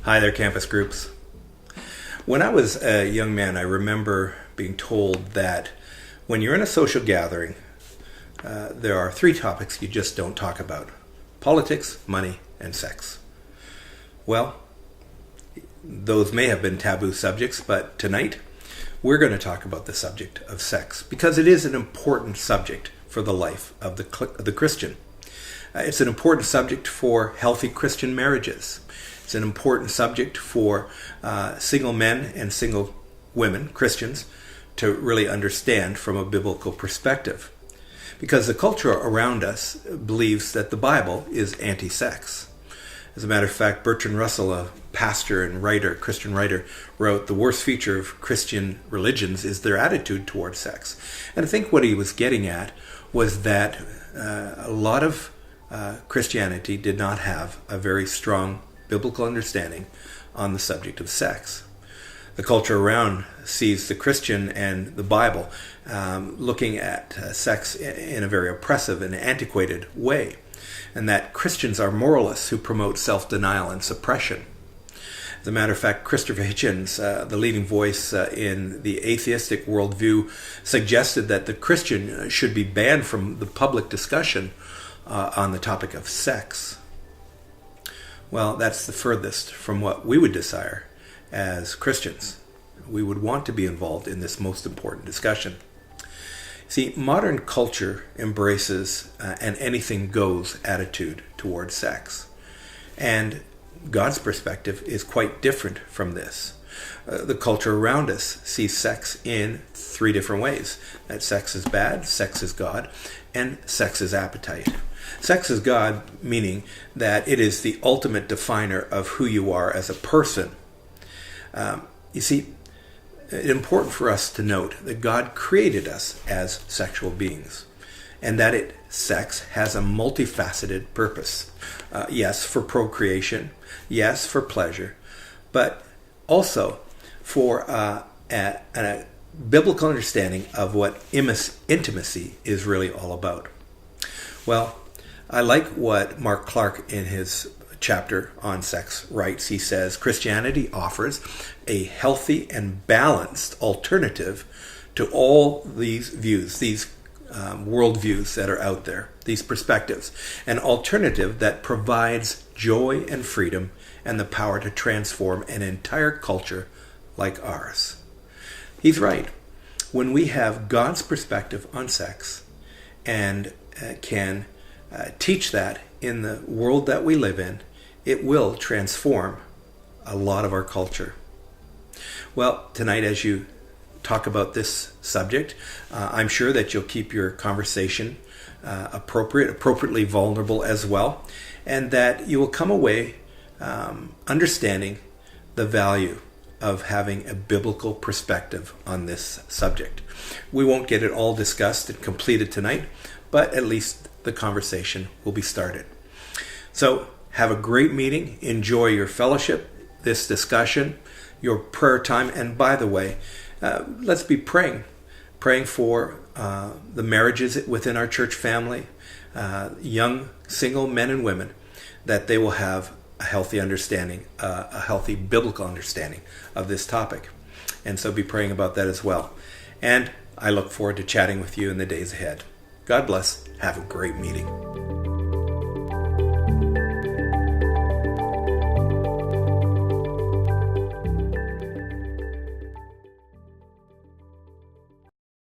Hi there, campus groups. When I was a young man, I remember being told that when you're in a social gathering, there are three topics you just don't talk about: politics, money, and sex. Well, those may have been taboo subjects, but tonight we're going to talk about the subject of sex because it is an important subject for the life of the Christian. It's an important subject for healthy Christian marriages. It's an important subject for single men and single women, Christians, to really understand from a biblical perspective. Because the culture around us believes that the Bible is anti-sex. As a matter of fact, Bertrand Russell, a pastor and writer, Christian writer, wrote, "The worst feature of Christian religions is their attitude toward sex." And I think what he was getting at was that a lot of Christianity did not have a very strong biblical understanding on the subject of sex. The culture around sees the Christian and the Bible looking at sex in a very oppressive and antiquated way, and that Christians are moralists who promote self-denial and suppression. As a matter of fact, Christopher Hitchens, the leading voice in the atheistic worldview, suggested that the Christian should be banned from the public discussion on the topic of sex. Well, that's the furthest from what we would desire as Christians. We would want to be involved in this most important discussion. See, modern culture embraces an anything goes attitude towards sex. And God's perspective is quite different from this. The culture around us sees sex in three different ways: that sex is bad, sex is God, and sex is appetite. Sex is God, meaning that it is the ultimate definer of who you are as a person. You see, it's important for us to note that God created us as sexual beings, and that sex has a multifaceted purpose. Yes, for procreation, yes, for pleasure, but also for a biblical understanding of what intimacy is really all about. Well, I like what Mark Clark in his chapter on sex writes. He says, Christianity offers a healthy and balanced alternative to all these views, these worldviews that are out there, these perspectives. An alternative that provides joy and freedom and the power to transform an entire culture like ours. He's right. When we have God's perspective on sex and can teach that in the world that we live in, it will transform a lot of our culture. Well, tonight as you talk about this subject, I'm sure that you'll keep your conversation appropriately vulnerable as well, and that you will come away understanding the value of having a biblical perspective on this subject. We won't get it all discussed and completed tonight, but at least the conversation will be started. So have a great meeting. Enjoy your fellowship, this discussion, your prayer time. And by the way, let's be praying for the marriages within our church family, young single men and women, that they will have a healthy understanding, a healthy biblical understanding of this topic. And so be praying about that as well. And I look forward to chatting with you in the days ahead. God bless. Have a great meeting.